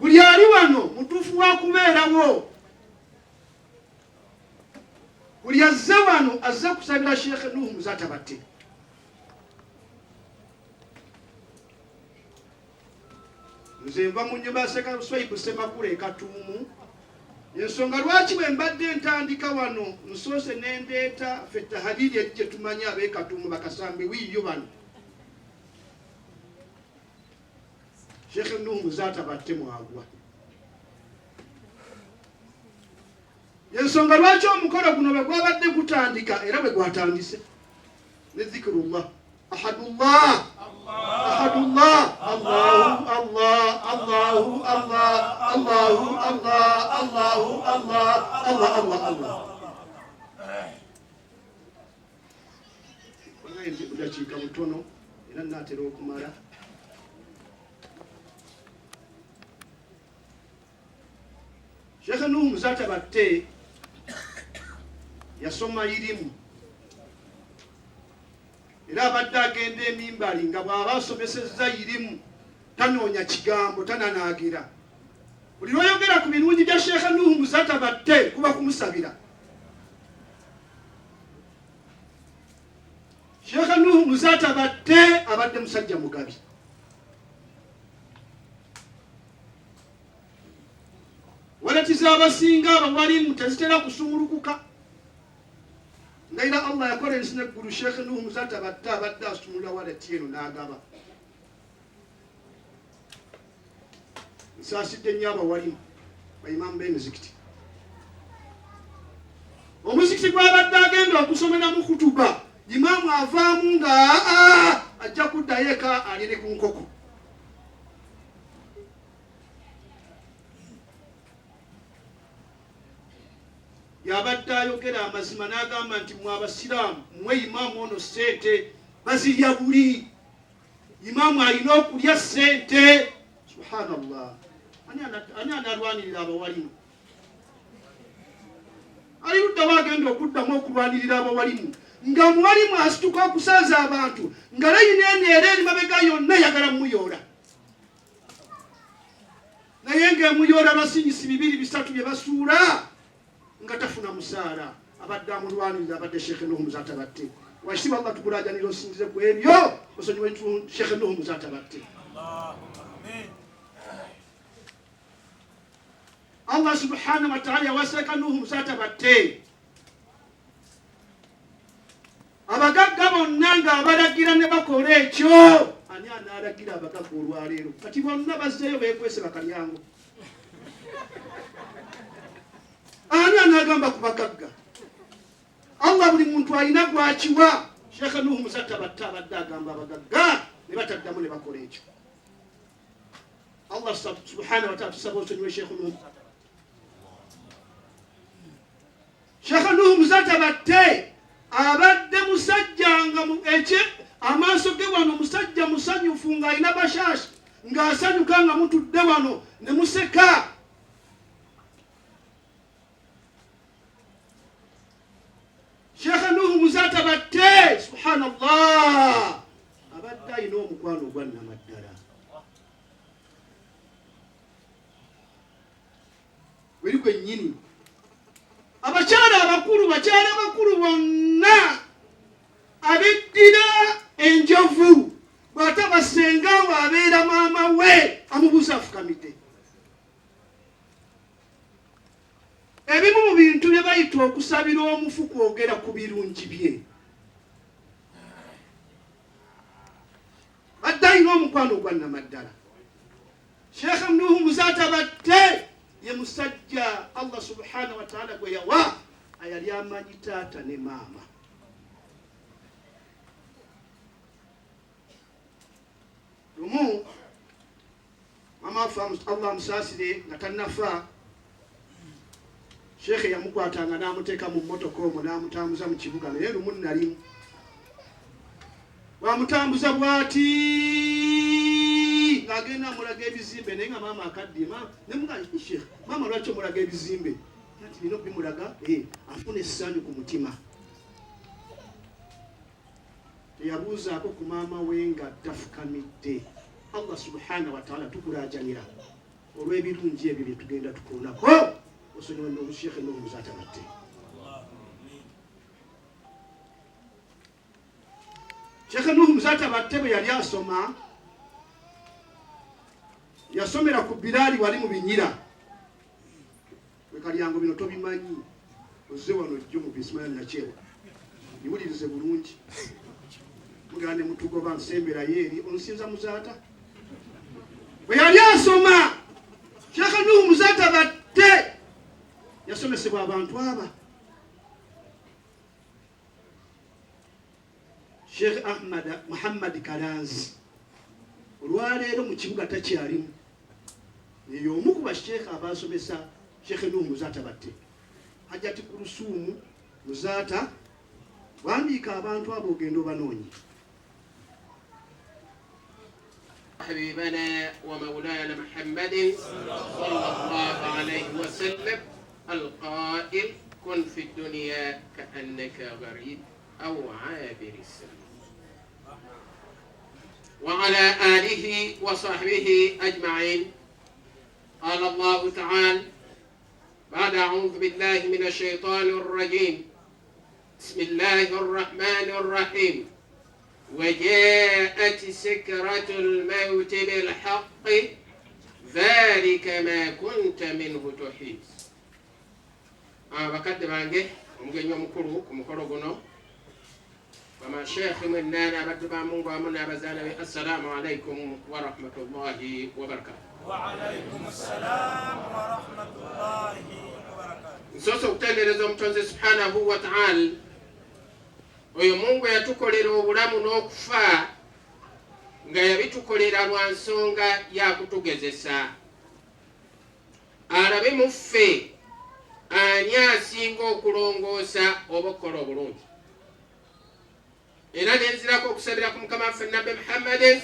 buli ali wano mutuufu wa kubeerawo, buli azze wano azze kusabira Sheikh Nuhu Muzata Batte. Nze nva mu nnyumba ya Seka Swaibu Ssemakula e Katuumu. Ensonga lwaki bwe mbadde ntandika wano nsoose n'endeeta ffe tahadiri gye tumanyi ab'e Katuumu bakasambi wiiyo bano. Sheikh Nuhu Muzata Batte mwagwa. Ensonga lwaki omukolo guno bwe gwabadde gutandika era bwe gwatandise ne zikrullah ahadullah ahadullah Allahu Allah Allahu Allah Allahu Allah Allahu Allah Allah Allah Allah. Wanaye nti budakiika mutono era naatera okumala. Sheikh Nuhu Muzata Batte yasoma irimu era abadde agenda emimbali nga bw'aba asomesezza irimu tanoonya kigambo tananaagira. Buli lw'oyogera ku birungi bya Sheikh Nuhu Muzata Batte kuba kumusabira. Sheikh Nuhu Muzata Batte abadde musajja mugabi. Walatiza abasinga abawalimu tezitera kusumulukuka. Ngaira Allah yakola ensi n'eggulu Sheikh Nuhu Muzata Batte abadde asumulula walati eno n'agaba. Nsaasidde nnyo abawalimu bayimamu b'emizikiti. Omuzikiti gw'abadde agenda okusomeramu kutuba imaamu avaamu nga ajja kuddayo eka alire ku nkoko. Yabadde ayogera amazima n'agamba nti mwe abasiraamu mmwe imaamu ono ssente bazirya buli. Imaamu alina okulya ssente. Subhanallah. Ani analwanirira abawalimu? Ali ludda bagenda okuddamu okulwanirira abawalimu nga muwalimu asituka okusaaza abantu nga layini eno era eri mabega yonna yagala muyoola. Naye ng'emuyoola abasingisi 2-3 bye basuula nga tafuna musaala. Abadde amulwanirira abadde Sheikh Nuhu Muzata Batte. Wakitiibwa Allah tukulajanira osinzize ku ebyo osonyiwe Sheikh Nuhu Muzata Batte. Allah subhanahu wa ta'ala yawaseka Nuhu Muzata Batte. Abagagga bonna nga abalagira ne bakola ekyo ani anaalagira abagagga olwaleero? Kati bonna bazzeeyo beekwese bakalyango. Ani anagamba ku bagagga? Allah buli muntu alina gwakiwa. Sheikh Nuhu Muzata Batte abadde agamba abagagga ne bataddamu ne bakola ekyo. Allah subhanahu wa ta'ala tusaba osonyiwe Sheikh Nuhu. Sheikh Nuhu Muzata Batte abadde musajja nga amaaso ge wano musajja musanyufu nga alina bashashi ng'asanyuka nga mutudde wano ne museka. Sheikh Nuhu Muzata Batte subhanallah abadde alina omukwano gwa nnamaddala. Weri gwennyini bakyala abakulu bonna abeddira enjovu bw'ate basenga abeera maama we amubuuza afukamidde. Ebimu mu bintu bye bayita okusabira omufu kwogera ku birungi bye. Badde alina omukwano gwa nnamaddala. Sheikh Nuhu Muzata Batte ye musajja Allah subhanahu wa ta'ala gwe yawa ayali amanyi taata ne maama. Lumu mama afa Allah amusaasire nga tannafa. Sheikh yamukwatanga n'amuteeka mu mmotoka omwo n'amutambuza mu kibuga. Naye lumu nalimu wamutambuza bw'ati ng'agenda amulaga ebizimbe naye nga maama akadde ne mugamba Sheikh maama lwaki omulaga ebizimbe? Ati bino bimulaga afuna essanyu ku mutima. Teyabuuzaako ku maama we nga tafukamidde. Allah subhanahu wa ta'ala tukulajanira olw'ebirungi ebyo bye tugenda tukoonako osonyiwa n'omusheekhe n'omuzaata batte. Sheekhe Nuhu Muzaata Batte bwe yali asoma yasomera ku Biraali wali mu Binyira. Kalyango bino tobimanyi, ozze wano jjo mu Bismillah Nakyewa niwulirize bulungi mugenda ne mutugoba nsembera yeeri onsinza Muzaata. Bwe yali asoma Sheekhe Nuhu Muzaata Batte yasomesebwa abantu aba. Sheikh Ahmad Muhammad Kalanzi olwaleero mu kibuga takyalimu, eyo omu ku basheekhe abasomesa Sheikh Nuhu Muzaata Batte. Hajjati Kulusuumu Muzaata wandiika abantu abo ogenda obanoonye. حبيبنا ومولانا محمد صلى الله عليه وسلم القائل كن في الدنيا كأنك غريب أو عابر السبيل وعلى آله وصحبه أجمعين. قال الله تعالى بعد أعوذ بالله من الشيطان الرجيم بسم الله الرحمن الرحيم وجاءت سكرة الموت بالحق ذلك ما كنت منه تحيد. bakadde bange omugenyi omukulu ku mukolo guno bamashekhe mwenna abaddu ba Mungu wamu n'abazaana be, assalamu alaikum wa rahmatullahi wa barakatuh. Wa alaikum assalam wa rahmatullahi wa barakatuh. Nsoose okutendereza omutonzi subhanahu wa ta'ala oyo Mungu yatukolera obulamu n'okufa nga yabitukolera lwa nsonga yakutugezesa alabe mu ffe ani asinga okulongoosa obukola obulungi. Era nenzirako okusabira ku Mukama waffe Nabbi Muhammadin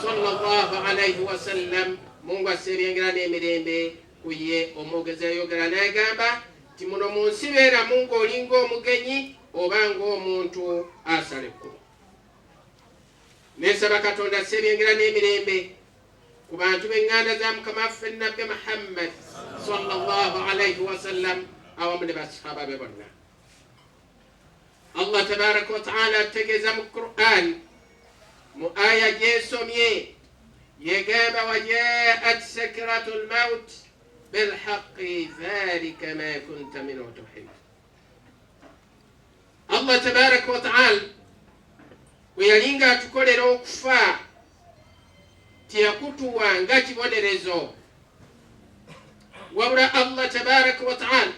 sallallahu alayhi wa sallam, Mungu aseebyengera n'emirembe ku ye omwogezi ayogera n'agamba nti muno mu nsi beera Mungu olinga omugenyi oba ng'omuntu asala ekkubo. Nesaba Katonda aseebyengera n'emirembe ku bantu b'eŋŋanda za Mukama waffe Nabbi Muhammad sallallahu alayhi wa sallam awamu ne basahaba be bonna. Allah tabaraka wa ta'ala ategeeza mu Qur'an mu aya gyesomye yegamba wajaat sakratul maut bilhaqqi dhalika ma kunta minhu tuhid. Allah tabaraka wa ta'ala bwe yalinga atukolera okufa tiyakutuwa nga kibonerezo, wabula Allah tabaraka wa ta'ala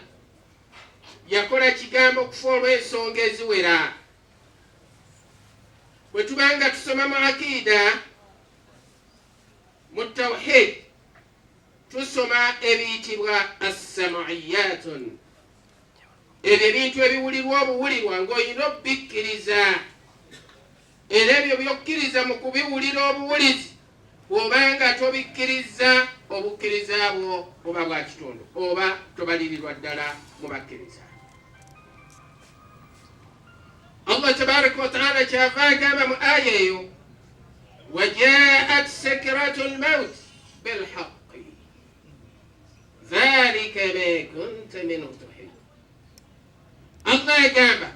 yakola kigambo okufa olw'ensonga eziwera. Bwe tubanga tusoma mu akida mu tawhid tusoma ebiyitibwa as-sam'iyatun, ebyo ebintu ebiwulirwa obuwulirwa ng'olina obikkiriza, era ebyo by'okkiriza mu kubiwulira obuwulizi bw'obanga tobikkiriza obukkiriza bwo buba bwa kitundu oba tobalirirwa ddala mu bakkiriza. Allah tabaraka wa ta'ala kyava agamba mu aya eyo wajaat sakratul maut bilhaqqi dhalika ma kunta minhu tuhid. Allah agamba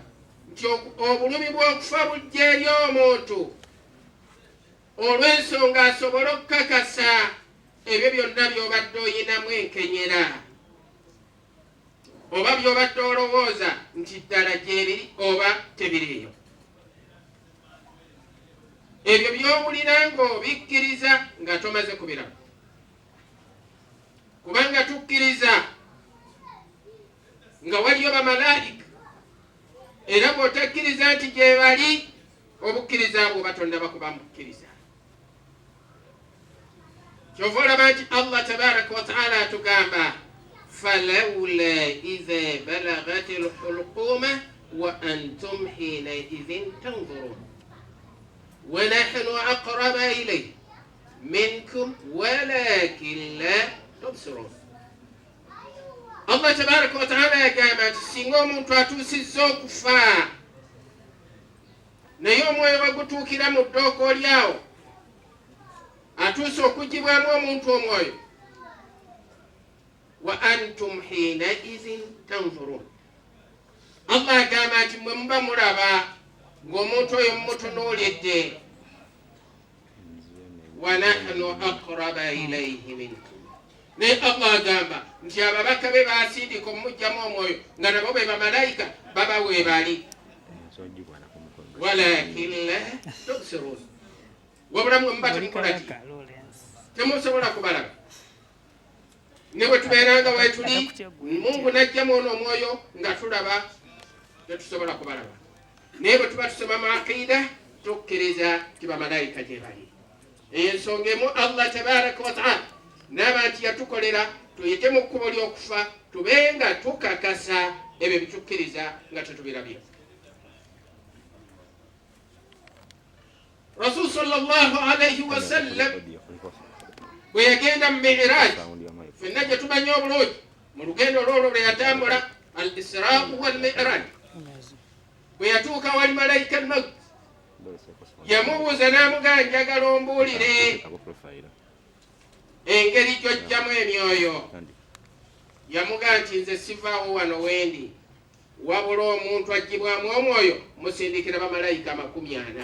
nti obulumi bw'okufa bujja eri omuntu olw'ensonga asobole okukakasa ebyo byonna by'obadde oyinamu enkenyera oba by'obadde olowooza nti ddala gyebiri oba tebiriiyo. Ebyo by'owulira ng'obikkiriza nga tomaze kubiraba, kubanga tukkiriza nga waliyo bamalaika, era bw'otakkiriza nti gye bali obukkiriza bwo batonda bakuba mukkiriza. Kyova olaba nti Allah tabaraka wa ta'ala atugamba falawla idha balagat alhulquma wa antum hina idhin tanzurun wa nahnu aqraba ilayhi minkum walakin la tubsirun. Allah tabaraka wa ta'ala yagamba nti singa omuntu atuusizza okufa naye omwoyo bagutuukira mu ddooko lyawo, atuuse okugibwamu omuntu omwoyo, wa antum hinaidhin tanzurun. Allah agamba nti mwe muba mulaba ng'omuntu oyo mmutunuulidde, wa nahnu aqraba ilayhi minkum. Ne Allah agamba nti ababaka be basindika omujjamu omwoyo nga nabo be bamalayika baba weebali, walakin la tubsirun. Wabula mwe muba temukolaki, temusobola kubalaba. Ne bwe tubeeranga weetuli, Mungu najjamu ono omwoyo nga tulaba, tetusobola kubalaba. Naye bwe tuba tusoma mu aqiida tukkiriza ti bamalayika gye bali. Ensonga emu Allah tabaraka wa taala n'aba nti yatukolera tuyite mu kkubo ly'okufa tube nga tukakasa ebyo bitukkiriza nga tetubirabye. Rasul sallallahu alayhi wa sallam bwe yagenda mu Mi'raj, ffenna gye tumanyi obulungi mu lugendo olwolwo lwe yatambula al Israa wal Mi'raj, bwe yatuuka wali malayika al-mawt yamubuuza n'amugamba njagala ombuulire engeri gy'ojjamu emyoyo. Yamugamba nti nze sivaawo wano wendi, wabula omuntu aggyibwamu omwoyo musindikira bamalayika 40.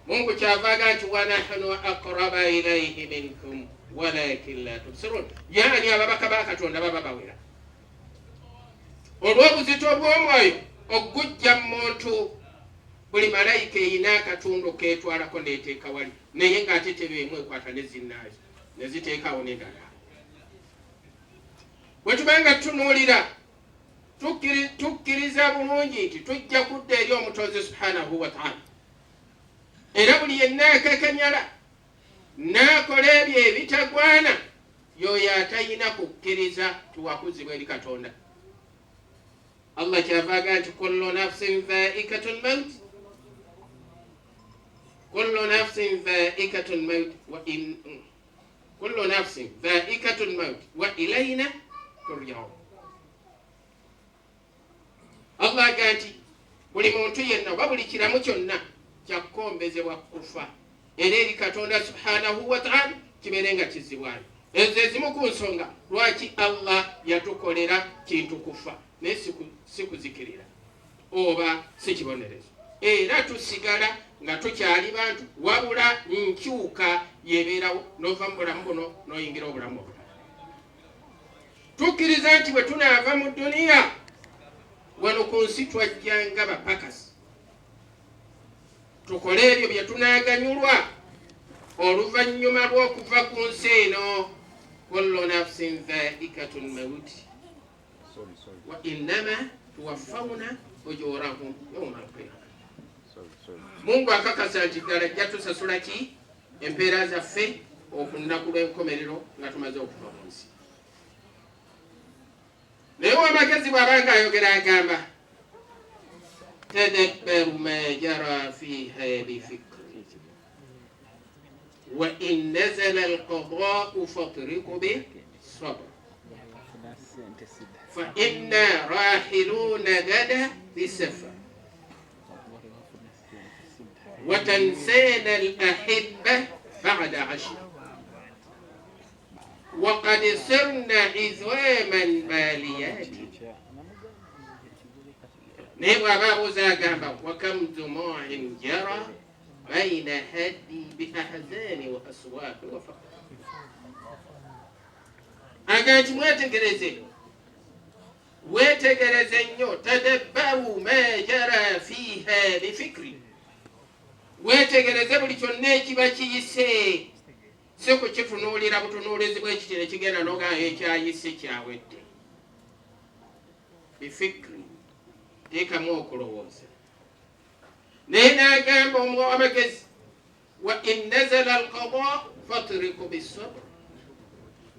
Mungu kyava aga nti wa nahnu aqraba ilayhi minkum walakin la tubsirun. Yani ababaka ba Katonda baba bawera olw'obuzito bw'omwoyo ogujja mu muntu. Buli malayika eyina akatundu ketwalako neteeka wali, naye ng'ate tebeemu ekwata ne zinnaazo ne ziteekawo n'endala. Bwe tubanga tutunuulira tukkiriza bulungi nti tujja kudda eri omutonzi subhanahu wa ta'ala, era buli yenna akakanyala n'akola ebyo ebitagwana y'oyo atayina kukkiriza tiwakuzibwa eri Katonda. Allah kyava aga nti kullu nafsin dhaa'ikatul mawt, kullu nafsin dhaa'ikatul mawt wa in kullu nafsin dhaa'ikatul mawt wa ilayna turja'un. Allah aga nti buli muntu yenna oba buli kiramu kyonna kyakombezebwa kufa, era eri Katonda subhanahu wa ta'ala kibeere nga kizzibwayo. Ezo ezimu ku nsonga lwaki Allah yatukolera kintu kufa naye si kuzikirira oba si kibonerezo, era tusigala nga tukyali bantu, wabula nkyuka yebeerawo n'ova mu bulamu buno n'oyingira obulamu obulala. Tukkiriza nti bwe tunaava mu duniya wano ku nsi twajjanga bapakasi, tukole ebyo bye tunaaganyulwa oluvannyuma lw'okuva ku nsi eno. Kullu nafsin dhaa'ikatul mawt wa innama tuwaffawna ujurahum yawmal qiyamah. Mungu akakasa nti ddala ajja tusasula ki? Empeera zaffe okunaku lw'enkomerero nga tumaze okuva mu nsi. Naye ow'amagezi bw'abanga ayogera agamba tadabbaru ma jara fiha bifikri wa in nazala al-qada'u fatriqu bis-sabr fa inna rahiluna gada bisafar wa tansana al-ahibba ba'da 'ashr wa qad sirna izwaman baliyati. Naye bw'aba abuuza agamba wa kam dumu'in jara bayna haddi bi ahzani wa aswaqi wa faqr. Aga nti wetegereze nnyo, tadabbaru ma jara fiha bifikri, wetegereze buli kyonna ekiba kiyise, si kukitunuulira butunuulizi bw'ekitire kigenda n'ogamba ekyayise kyawedde. Bifikri teekamu okulowooza. Naye n'agamba omwamagezi wa in nazala al-qadaa fatriqu bis-sabr.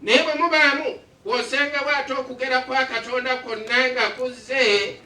Naye bwe mubaamu bw'osangawo ate okugera kwa Katonda kwonna nga kuzze